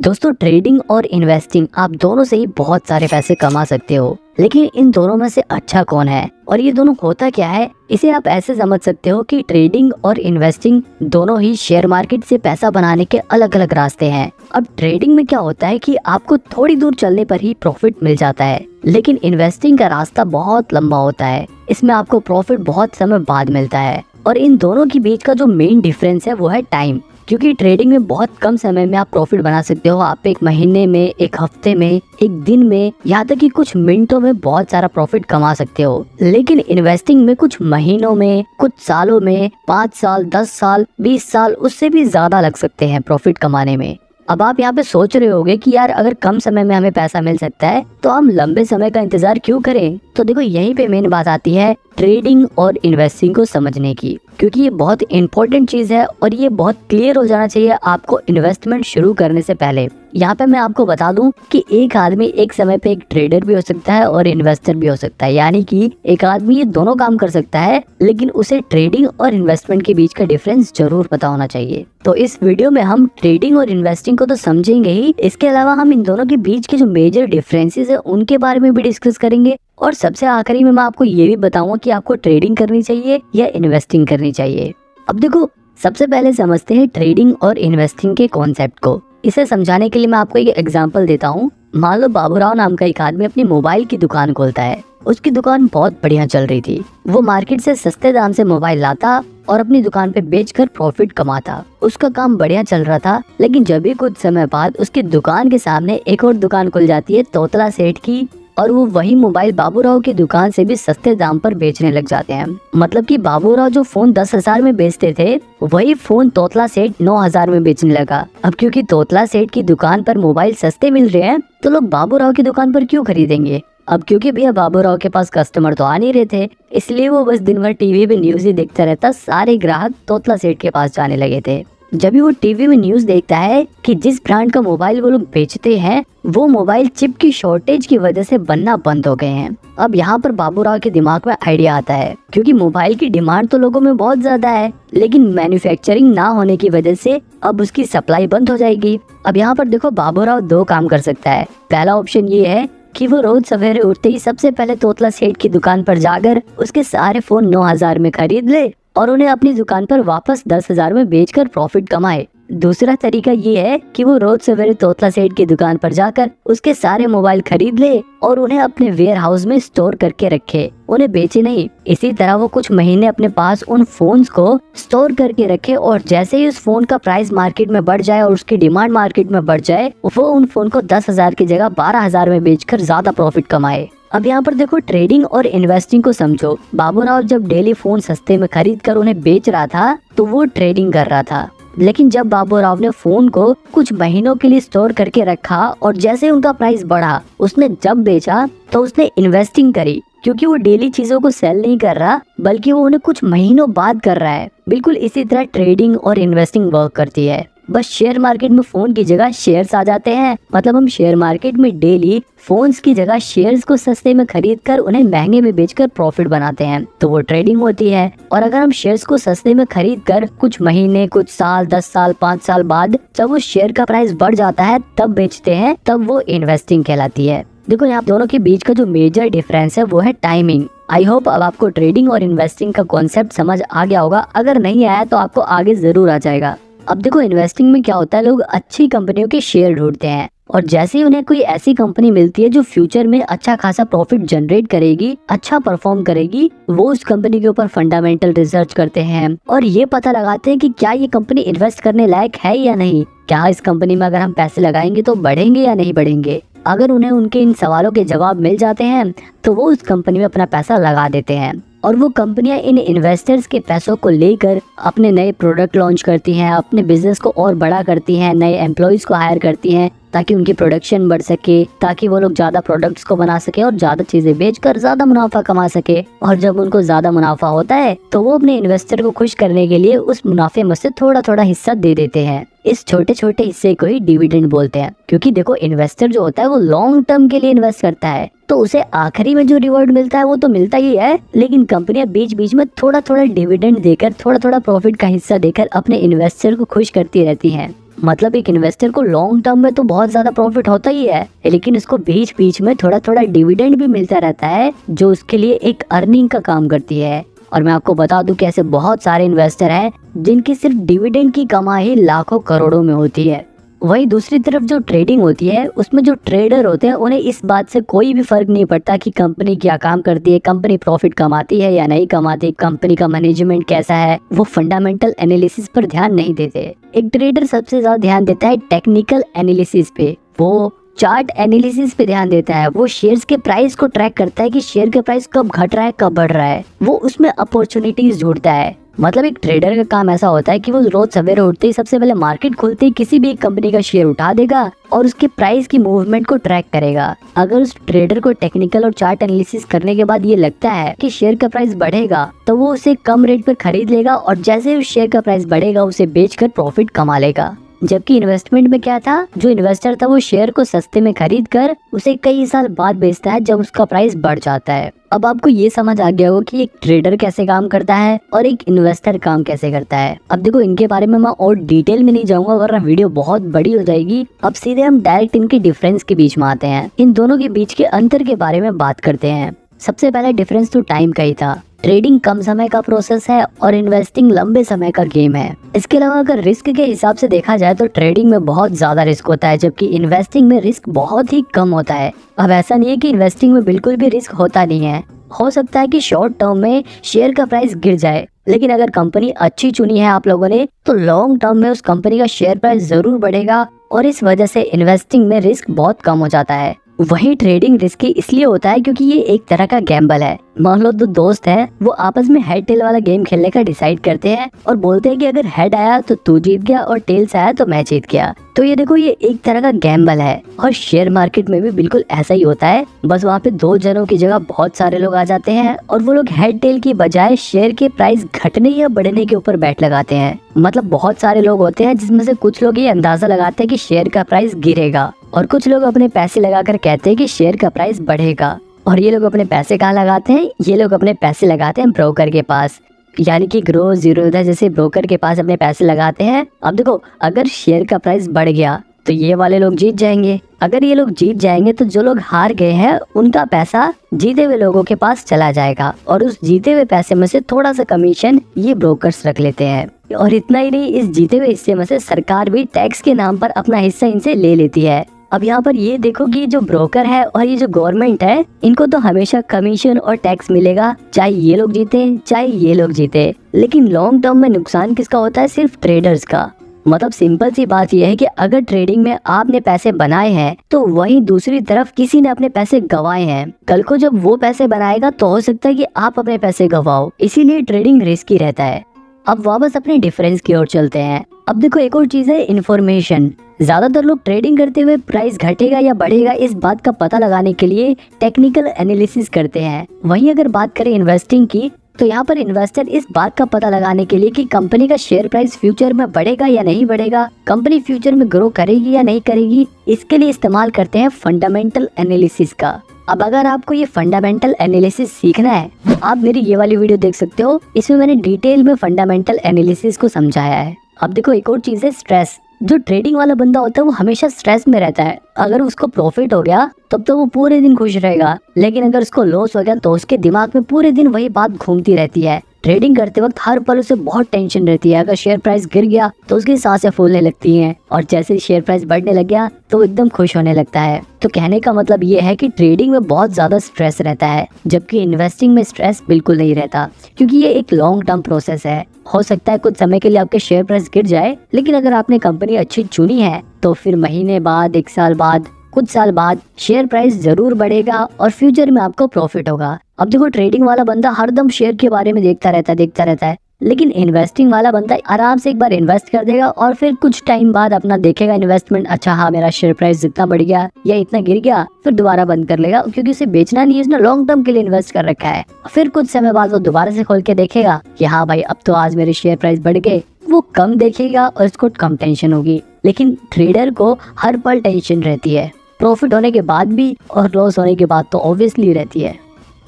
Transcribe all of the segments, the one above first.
दोस्तों, ट्रेडिंग और इन्वेस्टिंग आप दोनों से ही बहुत सारे पैसे कमा सकते हो। लेकिन इन दोनों में से अच्छा कौन है और ये दोनों होता क्या है, इसे आप ऐसे समझ सकते हो कि ट्रेडिंग और इन्वेस्टिंग दोनों ही शेयर मार्केट से पैसा बनाने के अलग अलग रास्ते हैं। अब ट्रेडिंग में क्या होता है कि आपको थोड़ी दूर चलने पर ही प्रॉफिट मिल जाता है, लेकिन इन्वेस्टिंग का रास्ता बहुत लंबा होता है। इसमें आपको प्रॉफिट बहुत समय बाद मिलता है और इन दोनों के बीच का जो मेन डिफरेंस है वो है टाइम। क्योंकि ट्रेडिंग में बहुत कम समय में आप प्रॉफिट बना सकते हो। आप एक महीने में, एक हफ्ते में, एक दिन में, यहाँ तक कि कुछ मिनटों में बहुत सारा प्रॉफिट कमा सकते हो। लेकिन इन्वेस्टिंग में कुछ महीनों में, कुछ सालों में, 5 साल, 10 साल, 20 साल, उससे भी ज्यादा लग सकते हैं प्रॉफिट कमाने में। अब आप यहाँ पे सोच रहे होगे कि यार अगर कम समय में हमें पैसा मिल सकता है तो हम लंबे समय का इंतजार क्यों करें। तो देखो, यहीं पे मेन बात आती है ट्रेडिंग और इन्वेस्टिंग को समझने की, क्योंकि ये बहुत इंपॉर्टेंट चीज है और ये बहुत क्लियर हो जाना चाहिए आपको इन्वेस्टमेंट शुरू करने से पहले। यहाँ पे मैं आपको बता दूं कि एक आदमी एक समय पे एक ट्रेडर भी हो सकता है और इन्वेस्टर भी हो सकता है, यानी कि एक आदमी ये दोनों काम कर सकता है, लेकिन उसे ट्रेडिंग और इन्वेस्टमेंट के बीच का डिफरेंस जरूर पता होना चाहिए। तो इस वीडियो में हम ट्रेडिंग और इन्वेस्टिंग को तो समझेंगे ही, इसके अलावा हम इन दोनों के बीच के जो मेजर डिफरेंसेस है उनके बारे में भी डिस्कस करेंगे। और सबसे आखिरी में मैं आपको ये भी बताऊंगा कि आपको ट्रेडिंग करनी चाहिए या इन्वेस्टिंग करनी चाहिए। अब देखो, सबसे पहले समझते हैं ट्रेडिंग और इन्वेस्टिंग के कॉन्सेप्ट को। इसे समझाने के लिए मैं आपको एक एग्जांपल देता हूँ। मान लो बाबूराव नाम का एक आदमी अपनी मोबाइल की दुकान खोलता है। उसकी दुकान बहुत बढ़िया चल रही थी। वो मार्केट से सस्ते दाम से मोबाइल लाता और अपनी दुकान पे बेचकर प्रॉफिट कमाता। उसका काम बढ़िया चल रहा था, लेकिन जब भी कुछ समय बाद उसकी दुकान के सामने एक और दुकान खुल जाती है तोतला सेठ की, और वो वही मोबाइल बाबूराव की दुकान से भी सस्ते दाम पर बेचने लग जाते हैं। मतलब कि बाबूराव जो फोन 10,000 में बेचते थे, वही फोन तोतला सेठ 9,000 में बेचने लगा। अब क्योंकि तोतला सेठ की दुकान पर मोबाइल सस्ते मिल रहे हैं, तो लोग बाबूराव की दुकान पर क्यों खरीदेंगे। अब क्योंकि भैया बाबूराव के पास कस्टमर तो आ नहीं रहे थे, इसलिए वो बस दिन भर टीवी पे न्यूज ही देखता रहता। सारे ग्राहक तोतला सेठ के पास जाने लगे थे। जब भी वो टीवी में न्यूज देखता है कि जिस ब्रांड का मोबाइल वो लोग बेचते हैं, वो मोबाइल चिप की शॉर्टेज की वजह से बनना बंद हो गए हैं। अब यहाँ पर बाबूराव के दिमाग में आइडिया आता है, क्योंकि मोबाइल की डिमांड तो लोगों में बहुत ज्यादा है, लेकिन मैन्युफैक्चरिंग ना होने की वजह से अब उसकी सप्लाई बंद हो जाएगी। अब यहाँ पर देखो, बाबूराव दो काम कर सकता है। पहला ऑप्शन ये है कि वो रोज सवेरे उठते ही सबसे पहले तोतला सेठ की दुकान पर जाकर उसके सारे फोन 9,000 में खरीद ले और उन्हें अपनी दुकान पर वापस 10,000 में बेचकर प्रॉफिट कमाए। दूसरा तरीका ये है कि वो रोज सवेरे तोतला सेठ की दुकान पर जाकर उसके सारे मोबाइल खरीद ले और उन्हें अपने वेयर हाउस में स्टोर करके रखे, उन्हें बेचे नहीं। इसी तरह वो कुछ महीने अपने पास उन फोन्स को स्टोर करके रखे और जैसे ही उस फोन का प्राइस मार्केट में बढ़ जाए और उसकी डिमांड मार्केट में बढ़ जाए, वो उन फोन को 10,000 की जगह 12,000 में बेचकर ज्यादा प्रॉफिट कमाए। अब यहाँ पर देखो, ट्रेडिंग और इन्वेस्टिंग को समझो। बाबूराव जब डेली फोन सस्ते में खरीद कर उन्हें बेच रहा था तो वो ट्रेडिंग कर रहा था, लेकिन जब बाबूराव ने फोन को कुछ महीनों के लिए स्टोर करके रखा और जैसे उनका प्राइस बढ़ा, उसने जब बेचा तो उसने इन्वेस्टिंग करी, क्योंकि वो डेली चीजों को सेल नहीं कर रहा बल्कि वो उन्हें कुछ महीनों बाद कर रहा है। बिल्कुल इसी तरह ट्रेडिंग और इन्वेस्टिंग वर्क करती है। बस शेयर मार्केट में फोन की जगह शेयर्स आ जाते हैं। मतलब हम शेयर मार्केट में डेली फोन्स की जगह शेयर्स को सस्ते में खरीद कर उन्हें महंगे में बेचकर प्रॉफिट बनाते हैं, तो वो ट्रेडिंग होती है। और अगर हम शेयर्स को सस्ते में खरीद कर कुछ महीने, कुछ साल, 10 साल, 5 साल बाद जब उस शेयर का प्राइस बढ़ जाता है तब बेचते हैं, तब वो इन्वेस्टिंग कहलाती है। देखो, यहाँ दोनों के बीच का जो मेजर डिफरेंस है वो है टाइमिंग। आई होप अब आपको ट्रेडिंग और इन्वेस्टिंग का कॉन्सेप्ट समझ आ गया होगा। अगर नहीं आया तो आपको आगे जरूर आ जाएगा। अब देखो, इन्वेस्टिंग में क्या होता है, लोग अच्छी कंपनियों के शेयर ढूंढते हैं और जैसे ही उन्हें कोई ऐसी कंपनी मिलती है जो फ्यूचर में अच्छा खासा प्रॉफिट जनरेट करेगी, अच्छा परफॉर्म करेगी, वो उस कंपनी के ऊपर फंडामेंटल रिसर्च करते हैं और ये पता लगाते हैं कि क्या ये कंपनी इन्वेस्ट करने लायक है या नहीं। क्या इस कंपनी में अगर हम पैसे लगाएंगे तो बढ़ेंगे या नहीं बढ़ेंगे। अगर उन्हें उनके इन सवालों के जवाब मिल जाते हैं तो वो उस कंपनी में अपना पैसा लगा देते हैं और वो कंपनियां इन इन्वेस्टर्स के पैसों को लेकर अपने नए प्रोडक्ट लॉन्च करती हैं, अपने बिजनेस को और बड़ा करती हैं, नए एम्प्लॉयज को हायर करती हैं ताकि उनकी प्रोडक्शन बढ़ सके, ताकि वो लोग ज्यादा प्रोडक्ट्स को बना सके और ज्यादा चीजें बेचकर ज्यादा मुनाफा कमा सके। और जब उनको ज्यादा मुनाफा होता है तो वो अपने इन्वेस्टर को खुश करने के लिए उस मुनाफे में से थोड़ा थोड़ा हिस्सा दे देते हैं। इस छोटे छोटे हिस्से को ही डिविडेंड बोलते हैं, क्योंकि देखो, इन्वेस्टर जो होता है वो लॉन्ग टर्म के लिए इन्वेस्ट करता है, तो उसे आखिरी में जो रिवॉर्ड मिलता है वो तो मिलता ही है, लेकिन कंपनियां बीच बीच में थोड़ा थोड़ा डिविडेंड देकर, थोड़ा थोड़ा प्रॉफिट का हिस्सा देकर अपने इन्वेस्टर को खुश करती रहती हैं। मतलब एक इन्वेस्टर को लॉन्ग टर्म में तो बहुत ज्यादा प्रॉफिट होता ही है, लेकिन उसको बीच बीच में थोड़ा थोड़ा डिविडेंड भी मिलता रहता है, जो उसके लिए एक अर्निंग का काम करती है। और मैं आपको बता दूं कि ऐसे बहुत सारे इन्वेस्टर हैं जिनकी सिर्फ डिविडेंड की कमाई लाखों करोड़ों में होती है। वही दूसरी तरफ जो ट्रेडिंग होती है उसमें जो ट्रेडर होते हैं उन्हें इस बात से कोई भी फर्क नहीं पड़ता कि कंपनी क्या काम करती है, कंपनी प्रॉफिट कमाती है या नहीं कमाती, कंपनी का मैनेजमेंट कैसा है। वो फंडामेंटल एनालिसिस पर ध्यान नहीं देते। एक ट्रेडर सबसे ज्यादा ध्यान देता है टेक्निकल एनालिसिस पे, वो चार्ट एनालिसिस पे ध्यान देता है, वो शेयर्स के प्राइस को ट्रैक करता है कि शेयर का प्राइस कब घट रहा है कब बढ़ रहा है, वो उसमें अपॉर्चुनिटीज ढूंढता है। मतलब एक ट्रेडर का काम ऐसा होता है कि वो रोज सवेरे उठते ही सबसे पहले मार्केट खुलते ही किसी भी एक कंपनी का शेयर उठा देगा और उसके प्राइस की मूवमेंट को ट्रैक करेगा। अगर उस ट्रेडर को टेक्निकल और चार्ट एनालिसिस करने के बाद ये लगता है कि शेयर का प्राइस बढ़ेगा तो वो उसे कम रेट पर खरीद लेगा और जैसे उस शेयर का प्राइस बढ़ेगा उसे बेचकर प्रॉफिट कमा लेगा। जबकि इन्वेस्टमेंट में क्या था, जो इन्वेस्टर था वो शेयर को सस्ते में खरीद कर उसे कई साल बाद बेचता है जब उसका प्राइस बढ़ जाता है। अब आपको ये समझ आ गया होगा कि एक ट्रेडर कैसे काम करता है और एक इन्वेस्टर काम कैसे करता है। अब देखो इनके बारे में मैं और डिटेल में नहीं जाऊंगा वरना वीडियो बहुत बड़ी हो जाएगी। अब सीधे हम डायरेक्ट इनके डिफरेंस के बीच में आते हैं, इन दोनों के बीच के अंतर के बारे में बात करते हैं। सबसे पहला डिफरेंस तो टाइम का ही था। ट्रेडिंग कम समय का प्रोसेस है और इन्वेस्टिंग लंबे समय का गेम है। इसके अलावा अगर रिस्क के हिसाब से देखा जाए तो ट्रेडिंग में बहुत ज्यादा रिस्क होता है जबकि इन्वेस्टिंग में रिस्क बहुत ही कम होता है। अब ऐसा नहीं है कि इन्वेस्टिंग में बिल्कुल भी रिस्क होता नहीं है, हो सकता है कि शॉर्ट टर्म में शेयर का प्राइस गिर जाए, लेकिन अगर कंपनी अच्छी चुनी है आप लोगों ने तो लॉन्ग टर्म में उस कंपनी का शेयर प्राइस जरूर बढ़ेगा और इस वजह से इन्वेस्टिंग में रिस्क बहुत कम हो जाता है। वही ट्रेडिंग रिस्की इसलिए होता है क्योंकि ये एक तरह का गैम्बल है। मान लो दो दोस्त हैं, वो आपस में हेड टेल वाला गेम खेलने का डिसाइड करते हैं और बोलते हैं कि अगर हेड आया तो तू जीत गया और टेल्स आया तो मैं जीत गया। तो ये देखो ये एक तरह का गैम्बल है और शेयर मार्केट में भी बिल्कुल ऐसा ही होता है। बस वहाँ पे दो जनों की जगह बहुत सारे लोग आ जाते हैं और वो लोग हेड टेल की बजाय शेयर के प्राइस घटने या बढ़ने के ऊपर बैट लगाते हैं। मतलब बहुत सारे लोग होते हैं जिसमें से कुछ लोग ये अंदाजा लगाते हैं कि शेयर का प्राइस गिरेगा और कुछ लोग अपने पैसे लगाकर कहते हैं कि शेयर का प्राइस बढ़ेगा। और ये लोग अपने पैसे कहाँ लगाते हैं, ये लोग अपने पैसे लगाते हैं ब्रोकर के पास, यानी कि ग्रो जीरोधा जैसे ब्रोकर के पास अपने पैसे लगाते हैं। अब देखो अगर शेयर का प्राइस बढ़ गया तो ये वाले लोग जीत जाएंगे, अगर ये लोग जीत जाएंगे तो जो लोग हार गए हैं उनका पैसा जीते हुए लोगों के पास चला जाएगा और उस जीते हुए पैसे में से थोड़ा सा कमीशन ये ब्रोकर्स रख लेते हैं। और इतना ही नहीं, इस जीते हुए हिस्से में से सरकार भी टैक्स के नाम पर अपना हिस्सा इनसे ले लेती है। अब यहाँ पर ये देखो कि जो ब्रोकर है और ये जो गवर्नमेंट है इनको तो हमेशा कमीशन और टैक्स मिलेगा, चाहे ये लोग जीते चाहे ये लोग जीते। लेकिन लॉन्ग टर्म में नुकसान किसका होता है, सिर्फ ट्रेडर्स का। मतलब सिंपल सी बात यह है कि अगर ट्रेडिंग में आपने पैसे बनाए हैं तो वहीं दूसरी तरफ किसी ने अपने पैसे गंवाए हैं। कल को जब वो पैसे बनाएगा तो हो सकता है कि आप अपने पैसे गंवाओ, इसीलिए ट्रेडिंग रिस्की रहता है। अब वापस अपने डिफरेंस की ओर चलते हैं। अब देखो एक और चीज है इन्फॉर्मेशन। ज्यादातर लोग ट्रेडिंग करते हुए प्राइस घटेगा या बढ़ेगा इस बात का पता लगाने के लिए टेक्निकल एनालिसिस करते हैं। वहीं अगर बात करें इन्वेस्टिंग की तो यहाँ पर इन्वेस्टर इस बात का पता लगाने के लिए कि कंपनी का शेयर प्राइस फ्यूचर में बढ़ेगा या नहीं बढ़ेगा, कंपनी फ्यूचर में ग्रो करेगी या नहीं करेगी, इसके लिए इस्तेमाल करते हैं फंडामेंटल एनालिसिस का। अब अगर आपको ये फंडामेंटल एनालिसिस सीखना है आप मेरी ये वाली वीडियो देख सकते हो, इसमें मैंने डिटेल में फंडामेंटल एनालिसिस को समझाया है। अब देखो एक और चीज है स्ट्रेस। जो ट्रेडिंग वाला बंदा होता है वो हमेशा स्ट्रेस में रहता है। अगर उसको प्रॉफिट हो गया तब तो वो पूरे दिन खुश रहेगा, लेकिन अगर उसको लॉस हो गया तो उसके दिमाग में पूरे दिन वही बात घूमती रहती है। ट्रेडिंग करते वक्त हर पल उसे बहुत टेंशन रहती है। अगर शेयर प्राइस गिर गया तो उसकी सांसें फूलने लगती हैं और जैसे शेयर प्राइस बढ़ने लग गया तो एकदम खुश होने लगता है। तो कहने का मतलब ये है कि ट्रेडिंग में बहुत ज्यादा स्ट्रेस रहता है जबकि इन्वेस्टिंग में स्ट्रेस बिल्कुल नहीं रहता, क्योंकि ये एक लॉन्ग टर्म प्रोसेस है। हो सकता है कुछ समय के लिए आपके शेयर प्राइस गिर जाए, लेकिन अगर आपने कंपनी अच्छी चुनी है तो फिर महीने बाद, एक साल बाद, कुछ साल बाद शेयर प्राइस जरूर बढ़ेगा और फ्यूचर में आपको प्रॉफिट होगा। अब देखो ट्रेडिंग वाला बंदा हरदम शेयर के बारे में देखता रहता है, लेकिन इन्वेस्टिंग वाला बंदा आराम से एक बार इन्वेस्ट कर देगा और फिर कुछ टाइम बाद अपना देखेगा इन्वेस्टमेंट, अच्छा हाँ मेरा शेयर प्राइस जितना बढ़ गया या इतना गिर गया, फिर दोबारा बंद कर लेगा, क्योंकि उसे बेचना नहीं है, उसने लॉन्ग टर्म के लिए इन्वेस्ट कर रखा है। फिर कुछ समय बाद वो दोबारा से खोल के देखेगा कि हाँ भाई अब तो आज मेरे शेयर प्राइस बढ़ गए, वो कम देखेगा और इसको कम टेंशन होगी। लेकिन ट्रेडर को हर पल टेंशन रहती है, प्रॉफिट होने के बाद भी और लॉस होने के बाद तो ऑब्वियसली रहती है।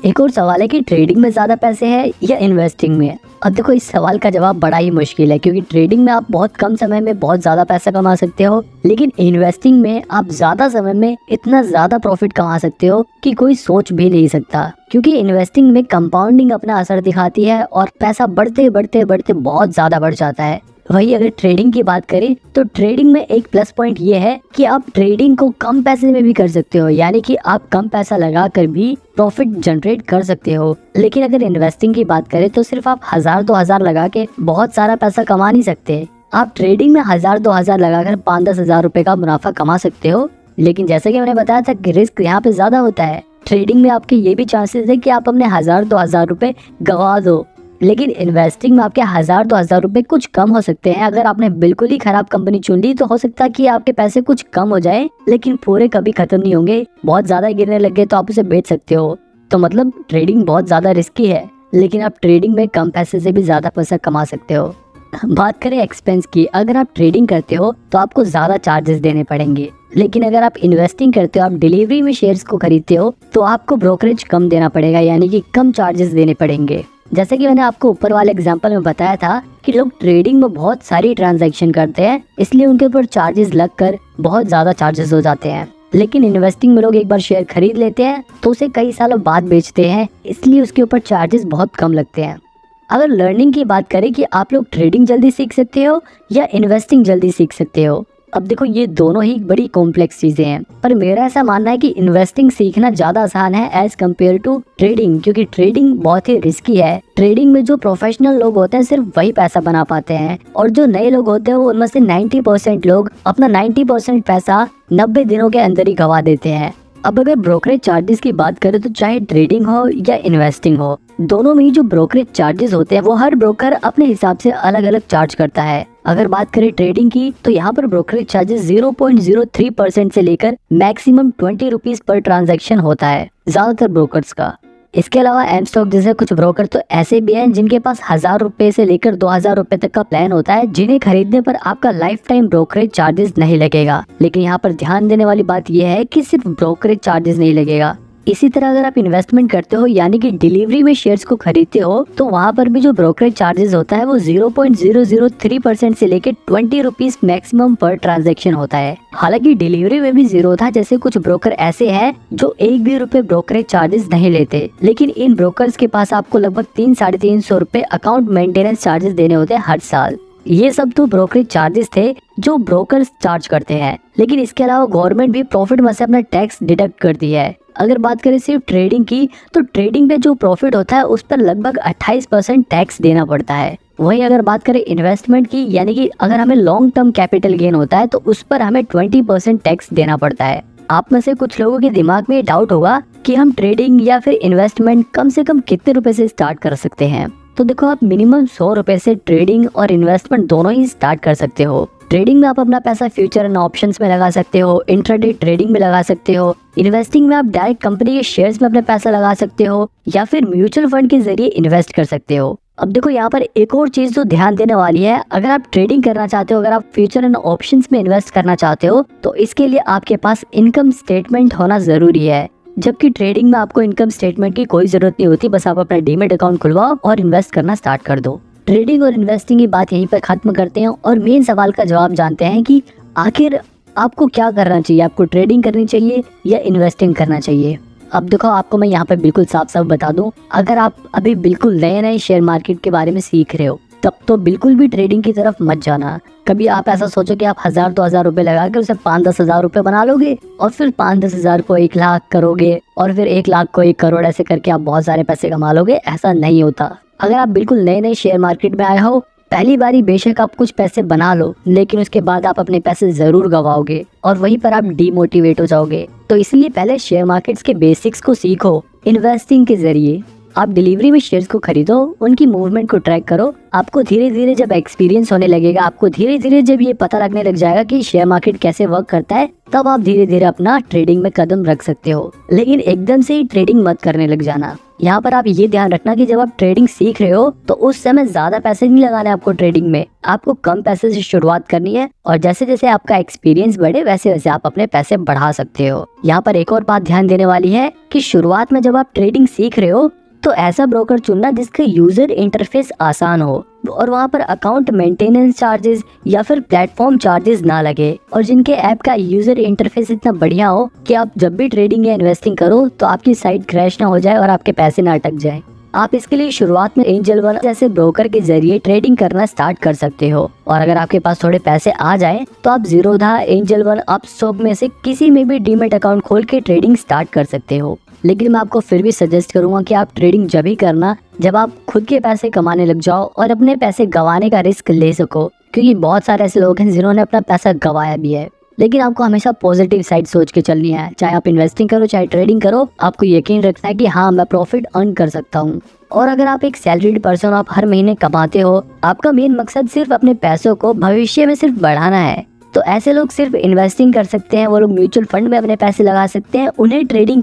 एक और सवाल है कि ट्रेडिंग में ज्यादा पैसे हैं या इन्वेस्टिंग में। अब देखो इस सवाल का जवाब बड़ा ही मुश्किल है, क्योंकि ट्रेडिंग में आप बहुत कम समय में बहुत ज्यादा पैसा कमा सकते हो, लेकिन इन्वेस्टिंग में आप ज्यादा समय में इतना ज्यादा प्रॉफिट कमा सकते हो कि कोई सोच भी नहीं सकता। क्योंकि इन्वेस्टिंग में कंपाउंडिंग अपना असर दिखाती है और पैसा बढ़ते बढ़ते बढ़ते बहुत ज्यादा बढ़ जाता है। वही अगर ट्रेडिंग की बात करें तो ट्रेडिंग में एक प्लस पॉइंट ये है कि आप ट्रेडिंग को कम पैसे में भी कर सकते हो, यानी कि आप कम पैसा लगा कर भी प्रॉफिट जनरेट कर सकते हो। लेकिन अगर इन्वेस्टिंग की बात करें तो सिर्फ आप 1000-2000 लगा के बहुत सारा पैसा कमा नहीं सकते। आप ट्रेडिंग में 1000-2000 लगाकर 5-10 हजार रुपए का मुनाफा कमा सकते हो, लेकिन जैसे कि मैंने बताया था कि रिस्क यहाँ पे ज्यादा होता है। ट्रेडिंग में आपके ये भी चांसेस है कि आप अपने 1000-2000 रुपए गवा दो, लेकिन इन्वेस्टिंग में आपके 1000-2000 रुपए कुछ कम हो सकते हैं। अगर आपने बिल्कुल ही खराब कंपनी चुन ली तो हो सकता है कि आपके पैसे कुछ कम हो जाए, लेकिन पूरे कभी खत्म नहीं होंगे। बहुत ज्यादा गिरने लग गए तो आप उसे बेच सकते हो। तो मतलब ट्रेडिंग बहुत ज्यादा रिस्की है, लेकिन आप ट्रेडिंग में कम पैसे से भी ज्यादा पैसा कमा सकते हो। बात करें एक्सपेंस की, अगर आप ट्रेडिंग करते हो तो आपको ज्यादा चार्जेस देने पड़ेंगे, लेकिन अगर आप इन्वेस्टिंग करते हो, आप डिलीवरी में शेयर्स को खरीदते हो, तो आपको ब्रोकरेज कम देना पड़ेगा, यानी कि कम चार्जेस देने पड़ेंगे। जैसे कि मैंने आपको ऊपर वाले एग्जांपल में बताया था कि लोग ट्रेडिंग में बहुत सारी ट्रांजैक्शन करते हैं, इसलिए उनके ऊपर चार्जेस लगकर बहुत ज्यादा चार्जेस हो जाते हैं। लेकिन इन्वेस्टिंग में लोग एक बार शेयर खरीद लेते हैं तो उसे कई सालों बाद बेचते हैं, इसलिए उसके ऊपर चार्जेस बहुत कम लगते हैं। अगर लर्निंग की बात करें कि आप लोग ट्रेडिंग जल्दी सीख सकते हो या इन्वेस्टिंग जल्दी सीख सकते हो, अब देखो ये दोनों ही बड़ी कॉम्प्लेक्स चीजें हैं, पर मेरा ऐसा मानना है कि इन्वेस्टिंग सीखना ज्यादा आसान है एज कम्पेयर टू ट्रेडिंग, क्योंकि ट्रेडिंग बहुत ही रिस्की है। ट्रेडिंग में जो प्रोफेशनल लोग होते हैं सिर्फ वही पैसा बना पाते हैं, और जो नए लोग होते हैं उनमें से 90% लोग अपना 90% पैसा 90 दिनों के अंदर ही गवा देते हैं। अब अगर ब्रोकरेज चार्जेस की बात करें तो चाहे ट्रेडिंग हो या इन्वेस्टिंग हो, दोनों में ही जो ब्रोकरेज चार्जेस होते हैं वो हर ब्रोकर अपने हिसाब से अलग अलग चार्ज करता है। अगर बात करें ट्रेडिंग की तो यहाँ पर ब्रोकरेज चार्जेस 0.03% से लेकर मैक्सिमम 20 रुपीज पर ट्रांजैक्शन होता है ज्यादातर ब्रोकर्स का। इसके अलावा एम स्टॉक जैसे कुछ ब्रोकर तो ऐसे भी हैं जिनके पास 1000 रुपए से लेकर 2000 रुपए तक का प्लान होता है, जिन्हें खरीदने पर आपका लाइफ टाइम ब्रोकरेज चार्जेस नहीं लगेगा। लेकिन यहाँ पर ध्यान देने वाली बात यह है कि सिर्फ ब्रोकरेज चार्जेस नहीं लगेगा। इसी तरह अगर आप इन्वेस्टमेंट करते हो यानी कि डिलीवरी में शेयर्स को खरीदते हो, तो वहाँ पर भी जो ब्रोकरेज चार्जेस होता है वो 0.003% से लेकर 20 रुपीज मैक्सिमम पर ट्रांजैक्शन होता है। हालांकि डिलीवरी में भी जीरो था, जैसे कुछ ब्रोकर ऐसे हैं जो 1 भी रुपए ब्रोकरेज चार्जेस नहीं लेते, लेकिन इन ब्रोकर्स के पास आपको लगभग 300-350 रुपए अकाउंट मेंटेनेंस चार्जेस देने होते हैं हर साल। ये सब तो ब्रोकरेज चार्जेस थे जो ब्रोकर्स चार्ज करते हैं, लेकिन इसके अलावा गवर्नमेंट भी प्रॉफिट में से अपना टैक्स डिडक्ट करती है। अगर बात करें सिर्फ ट्रेडिंग की तो ट्रेडिंग में जो प्रॉफिट होता है उस पर लगभग 28% टैक्स देना पड़ता है। वहीं अगर बात करें इन्वेस्टमेंट की, यानी कि अगर हमें लॉन्ग टर्म कैपिटल गेन होता है तो उस पर हमें 20% टैक्स देना पड़ता है। आप में से कुछ लोगों के दिमाग में डाउट होगा कि हम ट्रेडिंग या फिर इन्वेस्टमेंट कम से कम कितने रुपए से स्टार्ट कर सकते हैं। तो देखो आप मिनिमम 100 रुपए से ट्रेडिंग और इन्वेस्टमेंट दोनों ही स्टार्ट कर सकते हो। ट्रेडिंग में आप अपना पैसा फ्यूचर एंड ऑप्शंस में लगा सकते हो, इंट्राडे ट्रेडिंग में लगा सकते हो, इन्वेस्टिंग में आप डायरेक्ट कंपनी के शेयर्स में अपना पैसा लगा सकते हो या फिर म्यूचुअल फंड के जरिए इन्वेस्ट कर सकते हो। अब देखो यहाँ पर एक और चीज जो ध्यान देने वाली है, अगर आप ट्रेडिंग करना चाहते हो, अगर आप फ्यूचर एंड ऑप्शंस में इन्वेस्ट करना चाहते हो, तो इसके लिए आपके पास इनकम स्टेटमेंट होना जरूरी है। जबकि ट्रेडिंग में आपको इनकम स्टेटमेंट की कोई जरूरत नहीं होती, बस आप अपना डीमैट अकाउंट खुलवाओ और इन्वेस्ट करना स्टार्ट कर दो। ट्रेडिंग और इन्वेस्टिंग की बात यहीं पर खत्म करते हैं और मेन सवाल का जवाब जानते हैं कि आखिर आपको क्या करना चाहिए, आपको ट्रेडिंग करनी चाहिए या इन्वेस्टिंग करना चाहिए। अब देखो आपको मैं यहाँ पे बिल्कुल साफ साफ बता दूं, अगर आप अभी बिल्कुल नए नए शेयर मार्केट के बारे में सीख रहे हो तब तो बिल्कुल भी ट्रेडिंग की तरफ मत जाना। कभी आप ऐसा सोचो कि आप 1000-2000 रुपए लगा के उसे 5-10 हजार रुपए बना लोगे और फिर 5-10 हजार को 1 लाख करोगे और फिर 1 लाख को 1 करोड़, ऐसे करके आप बहुत सारे पैसे कमा लोगे। ऐसा नहीं होता। अगर आप बिल्कुल नए नए शेयर मार्केट में आए हो, पहली बारी बेशक आप कुछ पैसे बना लो, लेकिन उसके बाद आप अपने पैसे जरूर गवाओगे और वहीं पर आप डीमोटिवेट हो जाओगे। तो इसलिए पहले शेयर मार्केट्स के बेसिक्स को सीखो इन्वेस्टिंग के जरिए। आप डिलीवरी में शेयर्स को खरीदो, उनकी मूवमेंट को ट्रैक करो। आपको धीरे धीरे जब एक्सपीरियंस होने लगेगा, आपको धीरे धीरे जब ये पता लगने लग जाएगा कि शेयर मार्केट कैसे वर्क करता है, तब आप धीरे धीरे अपना ट्रेडिंग में कदम रख सकते हो। लेकिन एकदम से ही ट्रेडिंग मत करने लग जाना। यहाँ पर आप ये ध्यान रखना कि जब आप ट्रेडिंग सीख रहे हो तो उस समय ज्यादा पैसे नहीं लगाने आपको ट्रेडिंग में। आपको कम पैसे से शुरुआत करनी है और जैसे जैसे आपका एक्सपीरियंस बढ़े वैसे वैसे आप अपने पैसे बढ़ा सकते हो। यहाँ पर एक और बात ध्यान देने वाली है कि शुरुआत में जब आप ट्रेडिंग सीख रहे हो तो ऐसा ब्रोकर चुनना जिसका यूजर इंटरफेस आसान हो और वहाँ पर अकाउंट मेंटेनेंस चार्जेस या फिर प्लेटफॉर्म चार्जेस ना लगे, और जिनके ऐप का यूजर इंटरफेस इतना बढ़िया हो कि आप जब भी ट्रेडिंग या इन्वेस्टिंग करो तो आपकी साइट क्रैश ना हो जाए और आपके पैसे ना अटक जाए। आप इसके लिए शुरुआत में एंजल वन जैसे ब्रोकर के जरिए ट्रेडिंग करना स्टार्ट कर सकते हो, और अगर आपके पास थोड़े पैसे आ जाए तो आप जीरोधा, एंजल वन, अपस्टॉक में से किसी में भी डीमैट अकाउंट खोल के ट्रेडिंग स्टार्ट कर सकते हो। लेकिन मैं आपको फिर भी सजेस्ट करूंगा कि आप ट्रेडिंग जब ही करना जब आप खुद के पैसे कमाने लग जाओ और अपने पैसे गंवाने का रिस्क ले सको, क्योंकि बहुत सारे ऐसे लोग हैं जिन्होंने अपना पैसा गंवाया भी है। लेकिन आपको हमेशा पॉजिटिव साइड सोच के चलनी है। चाहे आप इन्वेस्टिंग करो चाहे ट्रेडिंग करो, आपको यकीन रखना है कि हाँ मैं प्रॉफिट अर्न कर सकता हूँ। और अगर आप एक सैलरीड पर्सन, आप हर महीने कमाते हो, आपका मेन मकसद सिर्फ अपने पैसों को भविष्य में सिर्फ बढ़ाना है, तो ऐसे लोग सिर्फ इन्वेस्टिंग कर सकते हैं। वो लोग म्यूचुअल फंड में अपने पैसे लगा सकते हैं, उन्हें ट्रेडिंग